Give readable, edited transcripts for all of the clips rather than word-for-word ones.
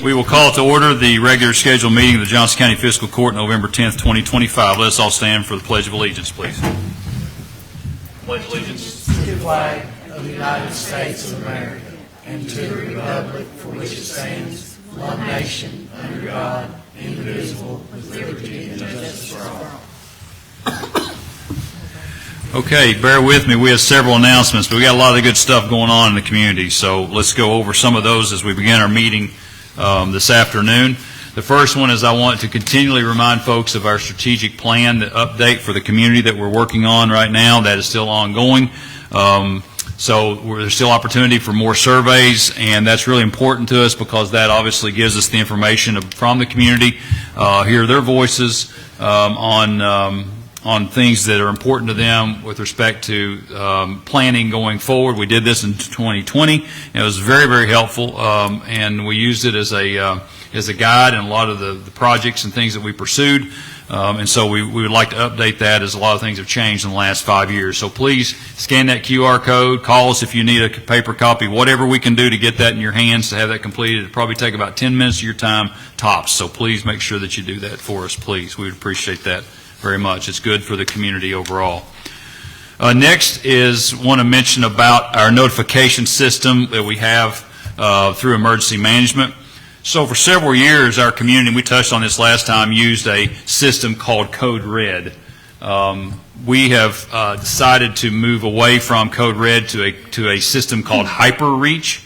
We will call to order the regular scheduled meeting of the Johnson County Fiscal Court, November 10th, 2025. Let us all stand for the Pledge of Allegiance, please. Pledge allegiance to the flag of the United States of America and to the republic for which it stands, one nation, under God, indivisible, with liberty and justice for all. Okay, bear with me. We have several announcements, but we got a lot of good stuff going on in the community. So let's go over some of those as we begin our meeting this afternoon. The first one is I want to continually remind folks of our strategic plan, the update for the community that we're working on right now. That is still ongoing. So there's still opportunity for more surveys, and that's really important to us because that obviously gives us the information from the community, hear their voices on things that are important to them with respect to planning going forward. We did this in 2020. It was very, very helpful, and we used it as a guide in a lot of the projects and things that we pursued. And so we would like to update that as a lot of things have changed in the last 5 years. So please scan that QR code, call us if you need a paper copy, whatever we can do to get that in your hands to have that completed. It'll probably take about 10 minutes of your time tops. So please make sure that you do that for us, please. We would appreciate that very much. It's good for the community overall. Next is want to mention about our notification system that we have through emergency management. So for several years, our community, we touched on this last time, used a system called Code Red. We have decided to move away from Code Red to a system called HyperReach.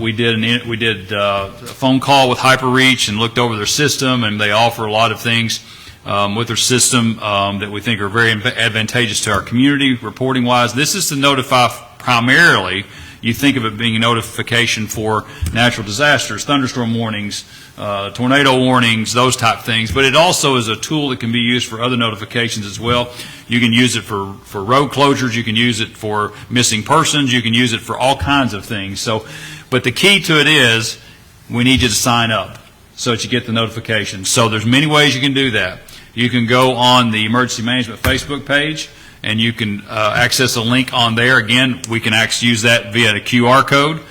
We did a phone call with HyperReach and looked over their system, and they offer a lot of things with their system that we think are very advantageous to our community reporting-wise. This is to notify primarily. You think of it being a notification for natural disasters, thunderstorm warnings, tornado warnings, those type things. But it also is a tool that can be used for other notifications as well. You can use it for road closures. You can use it for missing persons. You can use it for all kinds of things. So, but the key to it is we need you to sign up so that you get the notification. So there's many ways you can do that. You can go on the Emergency Management Facebook page, and you can access a link on there. Again, we can use that via a QR code,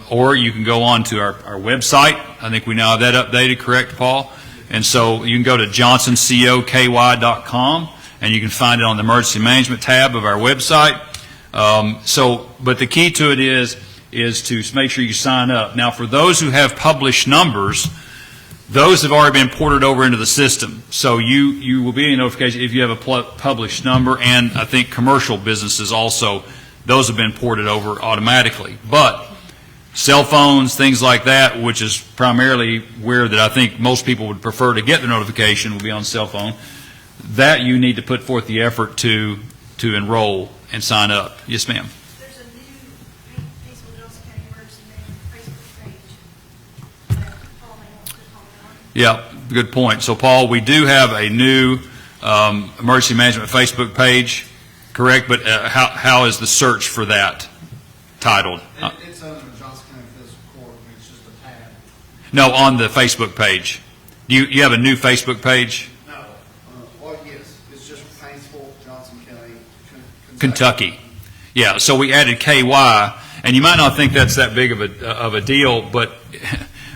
or you can go on to our website. I think we now have that updated, correct, Paul? And so you can go to johnsoncoky.com, and you can find it on the Emergency Management tab of our website. But the key to it is to make sure you sign up. Now, for those who have published numbers, those have already been ported over into the system. So you will be getting a notification if you have a published number, and I think commercial businesses also, those have been ported over automatically. But cell phones, things like that, which is primarily where that I think most people would prefer to get the notification, will be on cell phone. That you need to put forth the effort to enroll and sign up. Yes, ma'am. There's a new Fiscal Johnson County Emergency Management Facebook page that Paul may want to comment on. Yeah, good point. So, Paul, we do have a new emergency management Facebook page, correct? But how is the search for that titled? It's under Johnson County Fiscal Court. It's just a tab. No, on the Facebook page. You have a new Facebook page? No. Well, yes. It's just Paintsville, Johnson County, Kentucky. Yeah, so we added KY, and you might not think that's that big of a deal, but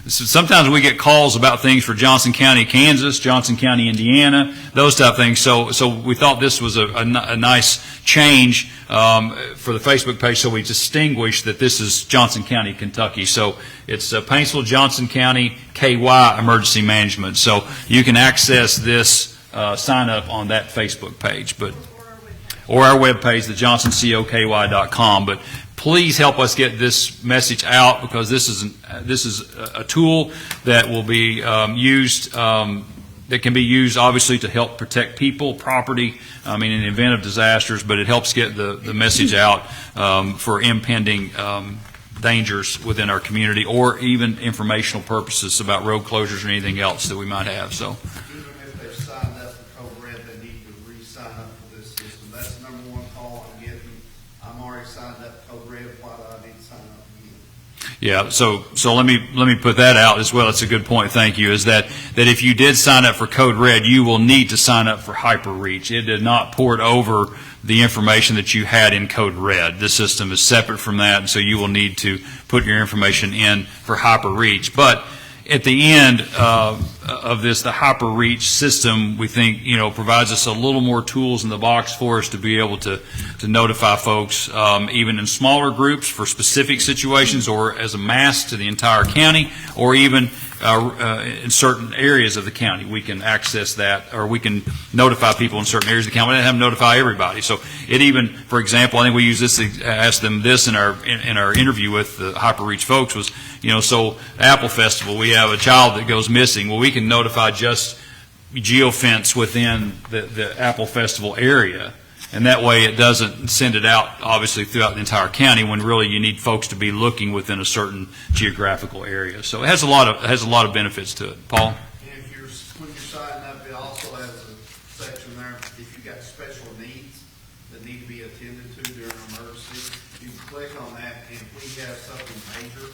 sometimes we get calls about things for Johnson County, Kansas, Johnson County, Indiana, those type of things. So we thought this was a nice change for the Facebook page, so we distinguish that this is Johnson County, Kentucky. So it's Paintsville, Johnson County, KY Emergency Management. So you can access this sign up on that Facebook page, or our webpage, the johnsoncoky.com. But please help us get this message out, because this is a tool that will be used, that can be used obviously to help protect people, property, in the event of disasters, but it helps get the message out for impending dangers within our community, or even informational purposes about road closures or anything else that we might have. So. even if they've signed up for Code Red, they need to re-sign up for this system. That's the number one call I'm getting. I'm already signed up for Code Red. Why do I need to sign up again? Yeah, so let me put that out as well. It's a good point. Thank you. Is that if you did sign up for Code Red, you will need to sign up for HyperReach. It did not port over the information that you had in Code Red. The system is separate from that, and so you will need to put your information in for HyperReach. But at the end of this, the HyperReach system, we think, provides us a little more tools in the box for us to be able to notify folks, even in smaller groups for specific situations, or as a mass to the entire county, or even in certain areas of the county. We can access that, or we can notify people in certain areas of the county. We don't have to notify everybody. So it even, for example, I think we use this, asked them this in our interview with the HyperReach folks was, so Apple Festival, we have a child that goes missing. Well, we can notify just geofence within the Apple Festival area. And that way it doesn't send it out, obviously, throughout the entire county when really you need folks to be looking within a certain geographical area. So it has a lot of benefits to it. Paul? And when you're signing up, it also has a section there, if you've got special needs that need to be attended to during an emergency, you can click on that, and if we have something major,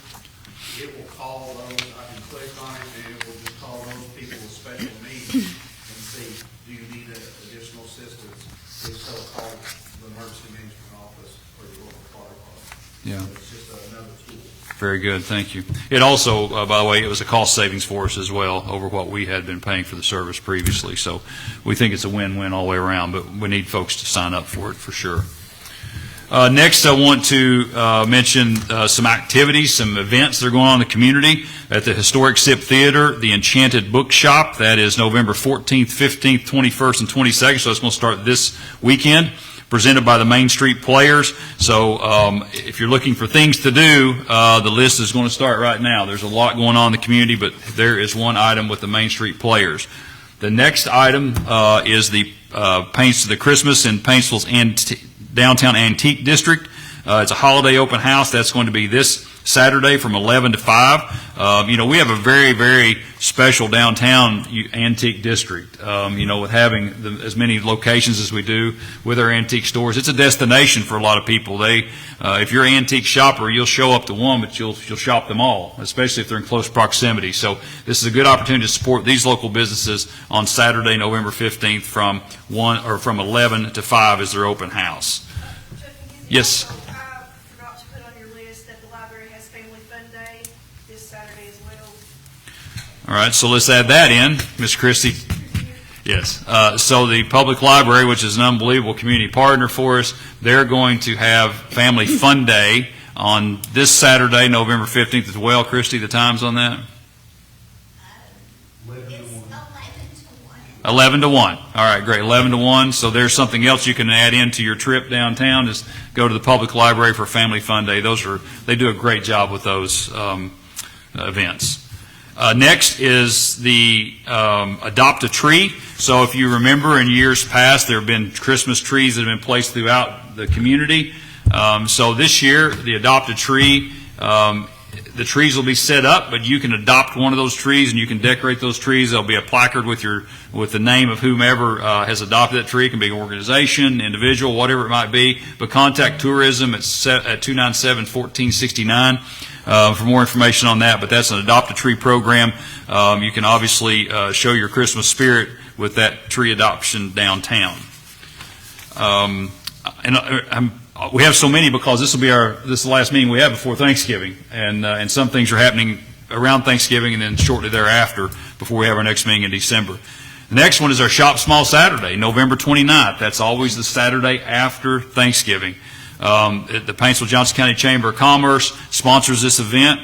it will call those. I can click on it, and it will just call those people with special needs and see, do you need additional assistance? If so, call the emergency management office or your local fire department. Yeah. So it's just another tool. Very good, thank you. It also, by the way, it was a cost savings for us as well over what we had been paying for the service previously. So we think it's a win-win all the way around, but we need folks to sign up for it for sure. Next, I want to mention some activities, some events that are going on in the community. At the Historic SIP Theater, the Enchanted Bookshop, that is November 14th, 15th, 21st, and 22nd, so it's going to start this weekend, presented by the Main Street Players. So if you're looking for things to do, the list is going to start right now. There's a lot going on in the community, but there is one item with the Main Street Players. The next item is the Christmas in Paintsville's Downtown Antique District. It's a holiday open house. That's going to be this Saturday from 11 to 5. We have a very, very special downtown antique district, with having as many locations as we do with our antique stores. It's a destination for a lot of people. If you're an antique shopper, you'll show up to one, but you'll shop them all, especially if they're in close proximity. So this is a good opportunity to support these local businesses on Saturday, November 15th from 11 to 5 is their open house. Yes. I forgot to put on your list that the library has Family Fun Day this Saturday as well. All right, so let's add that in, Ms. Christie. Yes. So the public library, which is an unbelievable community partner for us, they're going to have Family Fun Day on this Saturday, November 15th as well. Christie, the times on that? It's 11 to 1. All right, great. 11 to 1. So there's something else you can add into your trip downtown is go to the public library for Family Fun Day. They do a great job with those events. Next is the Adopt a Tree. So if you remember in years past, there have been Christmas trees that have been placed throughout the community. So this year, the Adopt a Tree, the trees will be set up, but you can adopt one of those trees and you can decorate those trees. There'll be a placard with the name of whomever has adopted that tree. It can be an organization, individual, whatever it might be. But contact tourism at 297-1469 for more information on that. But that's an Adopt a Tree program. You can obviously show your Christmas spirit with that tree adoption downtown. We have so many because this is the last meeting we have before Thanksgiving, and some things are happening around Thanksgiving and then shortly thereafter before we have our next meeting in December. The next one is our Shop Small Saturday, November 29th. That's always the Saturday after Thanksgiving. The Paintsville Johnson County Chamber of Commerce sponsors this event.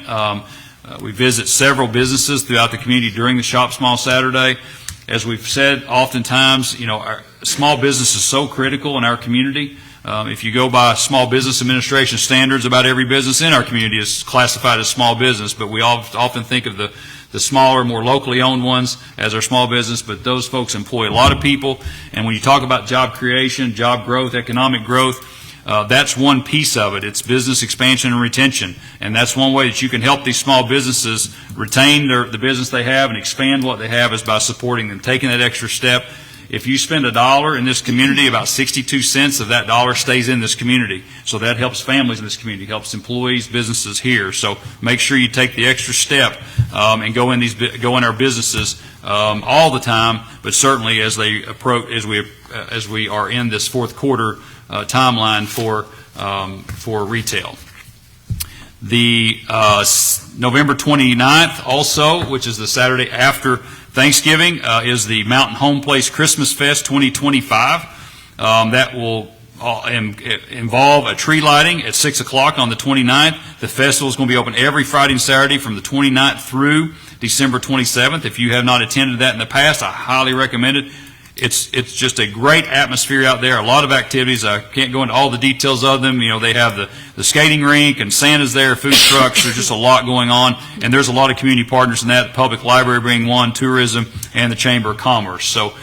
We visit several businesses throughout the community during the Shop Small Saturday. As we've said oftentimes, our small business is so critical in our community. If you go by Small Business Administration standards, about every business in our community is classified as small business, but we often think of the smaller, more locally owned ones as our small business, but those folks employ a lot of people. And when you talk about job creation, job growth, economic growth, that's one piece of it. It's business expansion and retention. And that's one way that you can help these small businesses retain the business they have and expand what they have is by supporting them, taking that extra step if you spend $1 in this community, about 62 cents of that dollar stays in this community. So that helps families in this community, helps employees, businesses here. So make sure you take the extra step and go in our businesses all the time, but certainly as they approach, as we are in this fourth quarter timeline for retail. The November 29th also, which is the Saturday after Thanksgiving, is the Mountain Home Place Christmas Fest 2025. That will involve a tree lighting at 6 o'clock on the 29th. The festival is going to be open every Friday and Saturday from the 29th through December 27th. If you have not attended that in the past, I highly recommend it. It's just a great atmosphere out there, a lot of activities. I can't go into all the details of them. You know, they have the skating rink and Santa's there, food trucks. There's just a lot going on, and there's a lot of community partners in that, the public library being one, tourism, and the Chamber of Commerce. So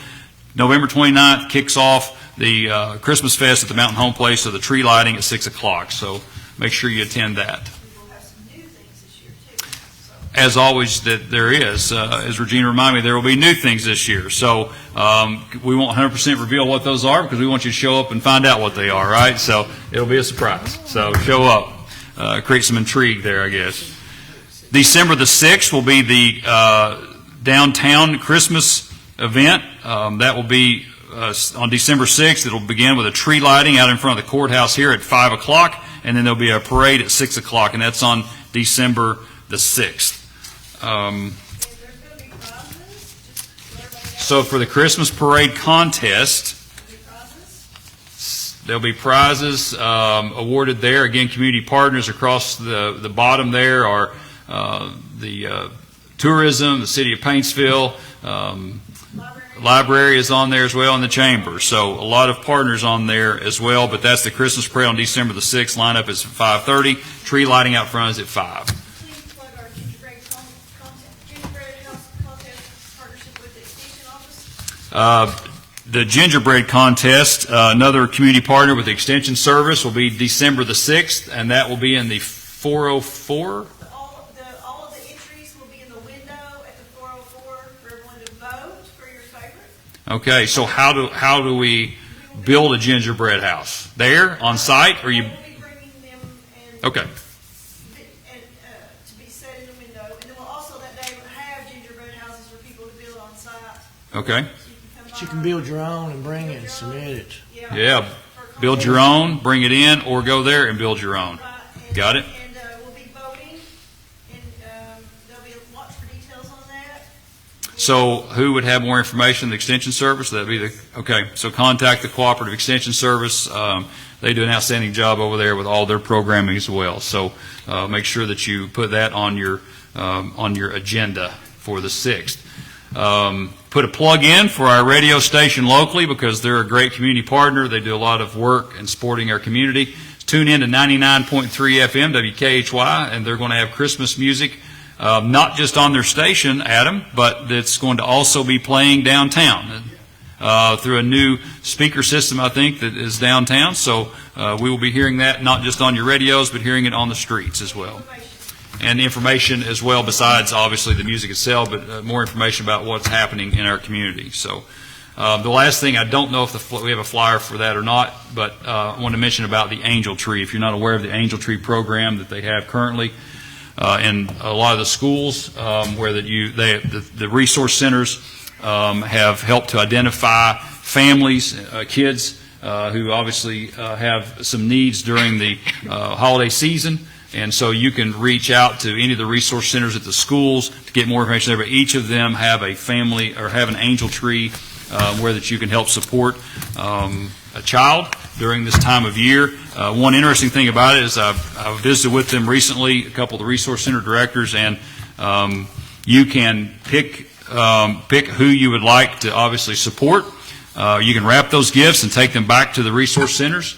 November 29th kicks off the Christmas Fest at the Mountain Home Place, so the tree lighting at 6 o'clock. So make sure you attend that. We will have some new things this year, too. So, As always, that there is. As Regina reminded me, there will be new things this year. So we won't 100% reveal what those are because we want you to show up and find out what they are, right? So it'll be a surprise. So show up. Create some intrigue there, I guess. December the 6th will be the downtown Christmas event. That will be on December 6th. It'll begin with a tree lighting out in front of the courthouse here at 5 o'clock, and then there'll be a parade at 6 o'clock, and that's on December the 6th. and there's going to be prizes, just so everybody knows. So for the Christmas parade contest, There'll be prizes. there'll be prizes awarded there. Again, community partners across the bottom there are the tourism, the city of Paintsville, library is on there as well, and the chamber. So a lot of partners on there as well, but that's the Christmas parade on December the 6th. Lineup is at 5:30. Tree lighting out front is at 5. Please plug our gingerbread house contest partnership with the Extension Office. The gingerbread contest, another community partner with the Extension Service, will be December the 6th, and that will be in the 404. All of the entries will be in the window at the 404 for everyone to vote for your favorite. Okay, so how do we build a gingerbread house? There, on site, or you? We'll be bringing them and Okay, to be set in the window, and then we'll also that day have gingerbread houses for people to build on site. okay. So But you can build your own and bring it and submit it. Yeah, build your own, bring it in, or go there and build your own. Got it? And we'll be voting, and there'll be a watch for details on that. So who would have more information? The Extension Service? That'd be okay. So contact the Cooperative Extension Service. They do an outstanding job over there with all their programming as well. So make sure that you put that on your agenda for the 6th. Put a plug in for our radio station locally because they're a great community partner. They do a lot of work in supporting our community. Tune in to 99.3 FM WKHY, and they're going to have Christmas music, not just on their station, Adam, but it's going to also be playing downtown through a new speaker system, I think, that is downtown. So we will be hearing that not just on your radios, but hearing it on the streets as well. And information as well, besides obviously the music itself, but more information about what's happening in our community. So the last thing, I don't know if we have a flyer for that or not, but I want to mention about the Angel Tree. If you're not aware of the Angel Tree program that they have currently in a lot of the schools, where the resource centers have helped to identify families, kids who obviously have some needs during the holiday season. And so you can reach out to any of the resource centers at the schools to get more information there. But each of them have a family or have an angel tree where that you can help support a child during this time of year. One interesting thing about it is I visited with them recently, a couple of the resource center directors, and you can pick who you would like to obviously support. You can wrap those gifts and take them back to the resource centers.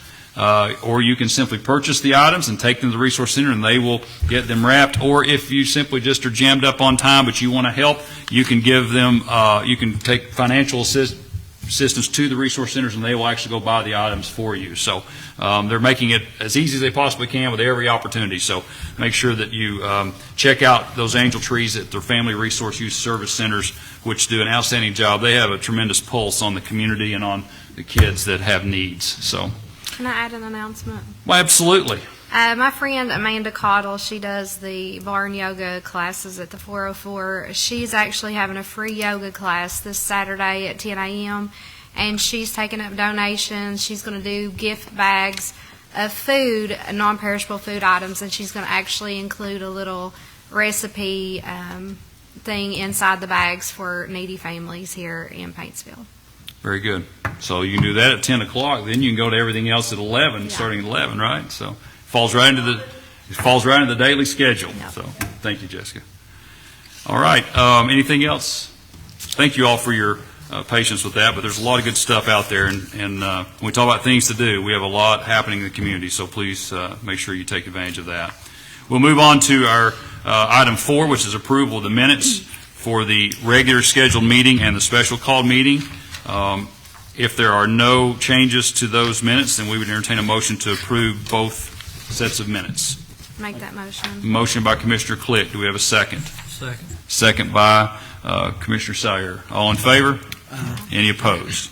Or you can simply purchase the items and take them to the resource center and they will get them wrapped. Or if you simply just are jammed up on time but you want to help, you can give them, you can take financial assistance assistants to the resource centers, and they will actually go buy the items for you. So they're making it as easy as they possibly can with every opportunity. So make sure that you check out those angel trees at their Family Resource Youth Service Centers, which do an outstanding job. They have a tremendous pulse on the community and on the kids that have needs. So, Can I add an announcement? well, absolutely. My friend Amanda Cottle, she does the barn yoga classes at the 404. She's actually having a free yoga class this Saturday at 10 a.m., and she's taking up donations. She's going to do gift bags of food, non-perishable food items, and she's going to actually include a little recipe thing inside the bags for needy families here in Paintsville. Very good. So you can do that at 10 o'clock. Then you can go to everything else at 11, Yeah. starting at 11, right? So falls right into the daily schedule. Yeah. So thank you, Jessica. All right. Anything else? Thank you all for your patience with that, but there's a lot of good stuff out there, and when we talk about things to do, we have a lot happening in the community, so please make sure you take advantage of that. We'll move on to our item 4, which is approval of the minutes for the regular scheduled meeting and the special called meeting. If there are no changes to those minutes, then we would entertain a motion to approve both sets of minutes. Make that motion. Motion by Commissioner Click. Do we have a second? Second. Second by Commissioner Sire. All in favor? Any opposed?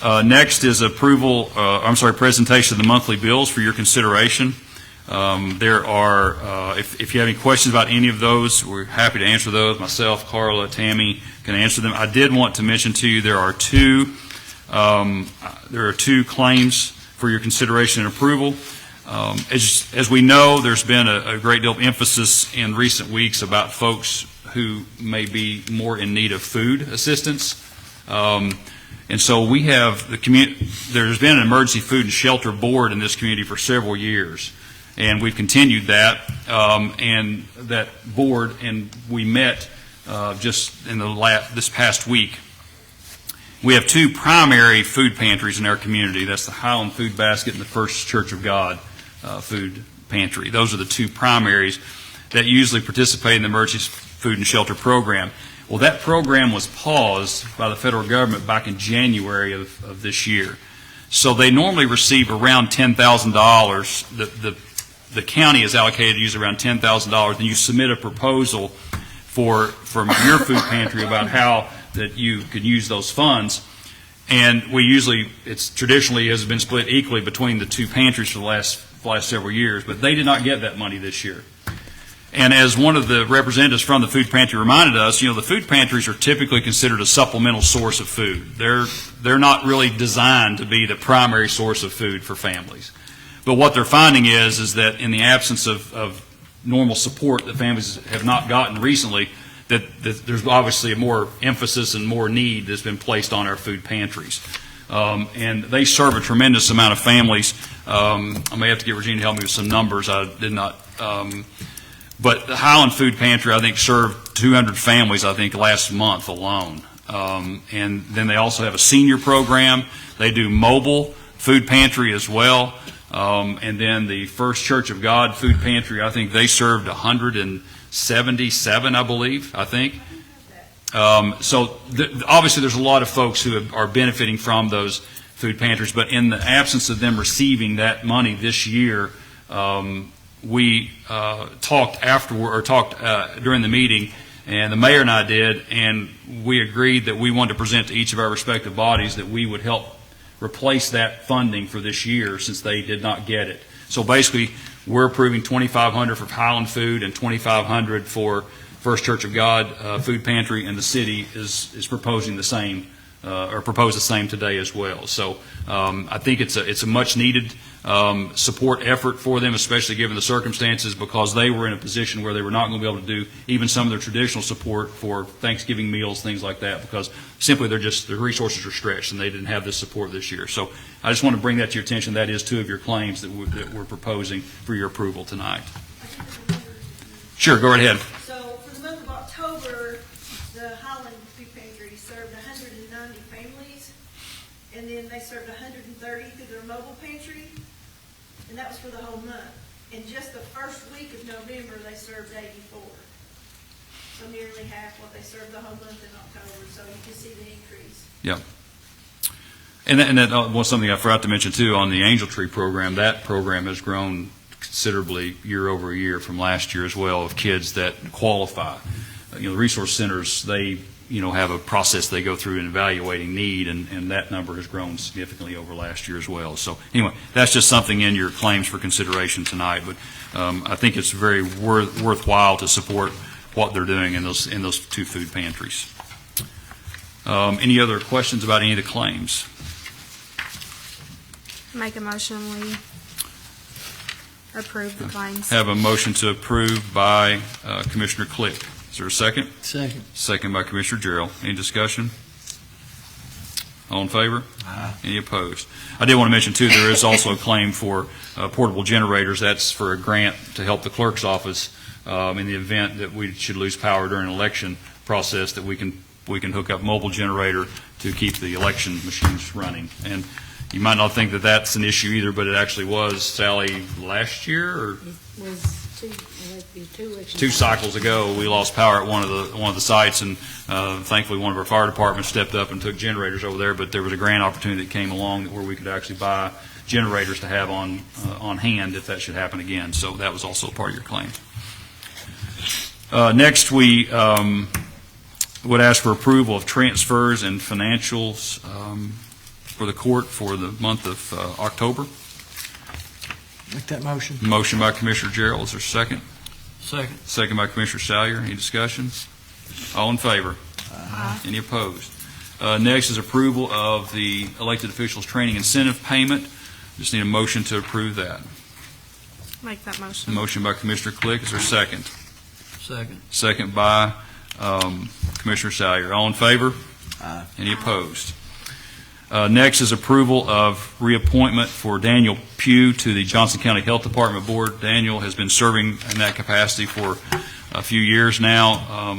Next is presentation of the monthly bills for your consideration. There are, if you have any questions about any of those, we're happy to answer those. Myself, Carla, Tammy can answer them. I did want to mention to you there are two claims for your consideration and approval. As we know, there's been a great deal of emphasis in recent weeks about folks who may be more in need of food assistance. And so we have there's been an emergency food and shelter board in this community for several years. And we've continued that, and that board, and we met just in this past week. We have two primary food pantries in our community. That's the Highland Food Basket and the First Church of God Food Pantry. Those are the two primaries that usually participate in the emergency food and shelter program. Well, that program was paused by the federal government back in January of this year. So they normally receive around $10,000. The county is allocated usually around $10,000, and you submit a proposal from your food pantry about how that you could use those funds. And it's traditionally has been split equally between the two pantries for the last several years, but they did not get that money this year. And as one of the representatives from the food pantry reminded us, the food pantries are typically considered a supplemental source of food. They're not really designed to be the primary source of food for families. But what they're finding is that in the absence of normal support that families have not gotten recently, that there's obviously a more emphasis and more need that's been placed on our food pantries. And they serve a tremendous amount of families. I may have to get Regina to help me with some numbers. I did not. But the Highland Food Pantry, I think, served 200 families, I think, last month alone. And then they also have a senior program. They do mobile food pantry as well. And then the First Church of God Food Pantry, I think they served 177, I believe, So obviously there's a lot of folks who are benefiting from those food pantries, but in the absence of them receiving that money this year, we talked during the meeting, and the mayor and I did, and we agreed that we wanted to present to each of our respective bodies that we would help replace that funding for this year since they did not get it. So basically, we're approving $2,500 for Highland Food and $2,500 for First Church of God Food Pantry, and the city is proposing the same, or proposed the same today as well. So I think it's a much needed support effort for them, especially given the circumstances, because they were in a position where they were not going to be able to do even some of their traditional support for Thanksgiving meals, things like that, because simply their resources are stretched and they didn't have this support this year. So I just want to bring that to your attention. That is two of your claims that we're proposing for your approval tonight. Sure, go right ahead. So for the month of October, the Highland Food Pantry served 190 families, and then they served 130 through their mobile pantry, and that was for the whole month. In just the first week of November, they served 84. So nearly half what they served the whole month in October, so you can see the increase. Yep. And that was something I forgot to mention too, on the Angel Tree program. That program has grown considerably year over year from last year as well, of kids that qualify. The resource centers, they have a process they go through in evaluating need, and that number has grown significantly over last year as well. So anyway, that's just something in your claims for consideration tonight. But I think it's very worthwhile to support what they're doing in those 2 food pantries. Any other questions about any of the claims? Make a motion, we approve the claims. Have a motion to approve by Commissioner Click. Is there a second? Second. Second by Commissioner Gerald. Any discussion? All in favor? Aye. Any opposed? I did want to mention, too, there is also a claim for portable generators. That's for a grant to help the clerk's office in the event that we should lose power during an election process, that we can hook up mobile generator to keep the election machines running. And you might not think that that's an issue either, but it actually was, Sally, last year, or It was 2 weeks. 2 cycles ago. We lost power at one of the sites, and thankfully one of our fire departments stepped up and took generators over there. But there was a grant opportunity that came along where we could actually buy generators to have on hand if that should happen again. So that was also part of your claim. Next, we would ask for approval of transfers and financials for the court for the month of October. Make that motion. Motion by Commissioner Gerald. Is there a second? Second. Second by Commissioner Salyer. Any discussion? All in favor? Aye. Any opposed? Next is approval of the elected officials training incentive payment. Just need a motion to approve that. Make that motion. Motion by Commissioner Click. Is there a second? Second. Second by Commissioner Salyer. All in favor? Aye. Any opposed? Next is approval of reappointment for Daniel Pugh to the Johnson County Health Department Board. Daniel has been serving in that capacity for a few years now.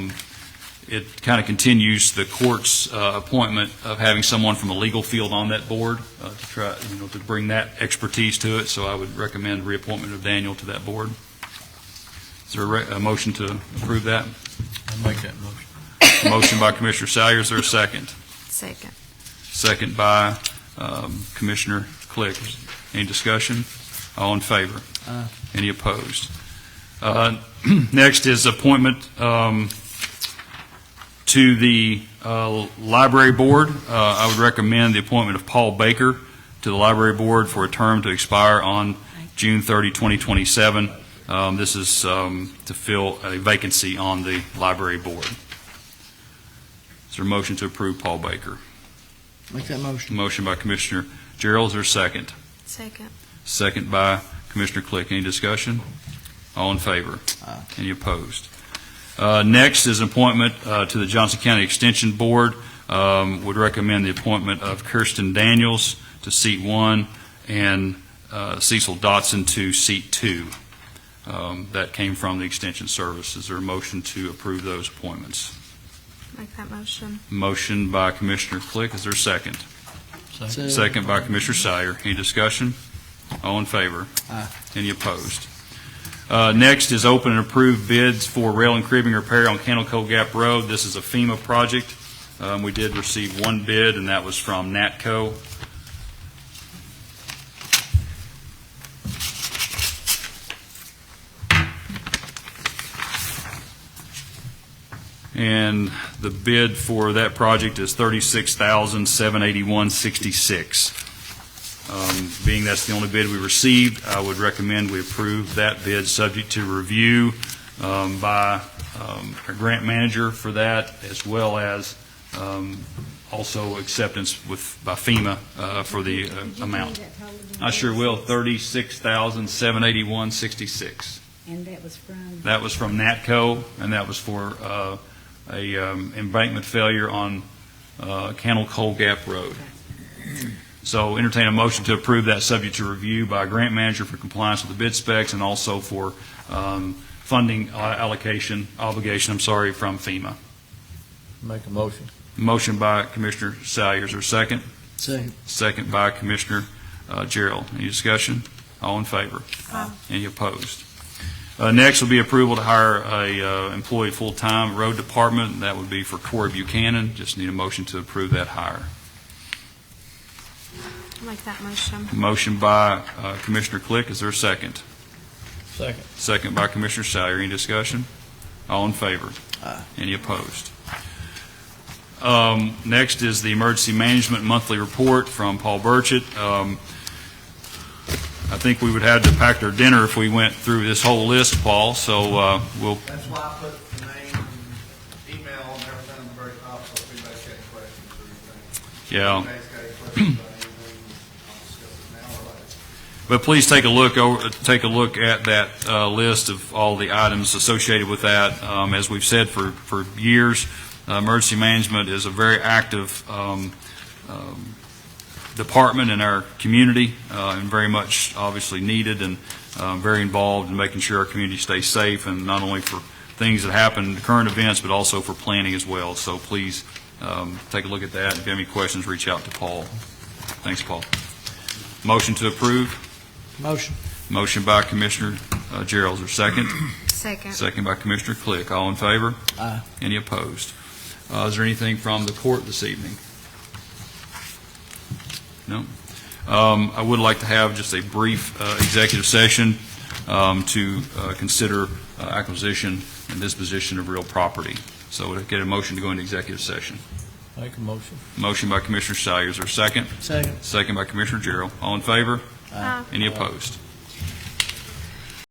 It kind of continues the court's appointment of having someone from the legal field on that board to try, to bring that expertise to it. So I would recommend reappointment of Daniel to that board. Is there a motion to approve that? I'll make that motion. Motion by Commissioner Salyer. Is there a second? Second. Second by Commissioner Click. Any discussion? All in favor? Aye. Any opposed? Next is appointment to the Library Board. I would recommend the appointment of Paul Baker to the Library Board for a term to expire on June 30, 2027. This is to fill a vacancy on the Library Board. Is there a motion to approve Paul Baker? Make that motion. Motion by Commissioner Gerald. Is there a second? Second. Second by Commissioner Click. Any discussion? All in favor? Aye. Any opposed? Next is appointment to the Johnson County Extension Board. Would recommend the appointment of Kirsten Daniels to seat 1 and Cecil Dotson to seat 2. That came from the Extension Service. Is there a motion to approve those appointments? Make that motion. Motion by Commissioner Click. Is there a second? Second. Second by Commissioner Salyer. Any discussion? All in favor? Aye. Any opposed? Next is open and approve bids for rail and cribbing repair on Candle Cove Gap Road. This is a FEMA project. We did receive 1 bid, and that was from NATCO. And the bid for that project is $36,781.66. Being that's the only bid we received, I would recommend we approve that bid, subject to review by our grant manager for that, as well as also acceptance by FEMA for the amount. I sure will. $36,781.66. And that was from? That was from NATCO, and that was for a embankment failure on Candle Cove Gap Road. So entertain a motion to approve that, subject to review by grant manager for compliance with the bid specs, and also for funding obligation from FEMA. Make a motion. Motion by Commissioner Salyer. Is there a second? Second. Second by Commissioner Gerald. Any discussion? All in favor? Aye. Any opposed? Next will be approval to hire a employee full-time road department. That would be for Corey Buchanan. Just need a motion to approve that hire. Make that motion. Motion by Commissioner Click. Is there a second? Second. Second by Commissioner Salyer. Any discussion? All in favor? Aye. Any opposed? Next is the Emergency Management Monthly Report from Paul Burchett. I think we would have to pack our dinner if we went through this whole list, Paul, so we'll, That's why I put the name and email and everything on the very top, so if anybody's got any questions or anything. yeah. If anybody's got any questions about anything, I'll discuss it now or later. But please take a look at that list of all the items associated with that. As we've said for years, emergency management is a very active department in our community and very much obviously needed and very involved in making sure our community stays safe, and not only for things that happen, current events, but also for planning as well. So please take a look at that. If you have any questions, reach out to Paul. Thanks, Paul. Motion to approve. Motion. Motion by Commissioner Gerald. Is there a second? Second. Second by Commissioner Click. All in favor? Aye. Any opposed? Is there anything from the court this evening? No? I would like to have just a brief executive session to consider acquisition and disposition of real property. So to get a motion to go into executive session. Make a motion. Motion by Commissioner Salyer. Is there a second? Second. Second by Commissioner Gerald. All in favor? Aye. Any opposed?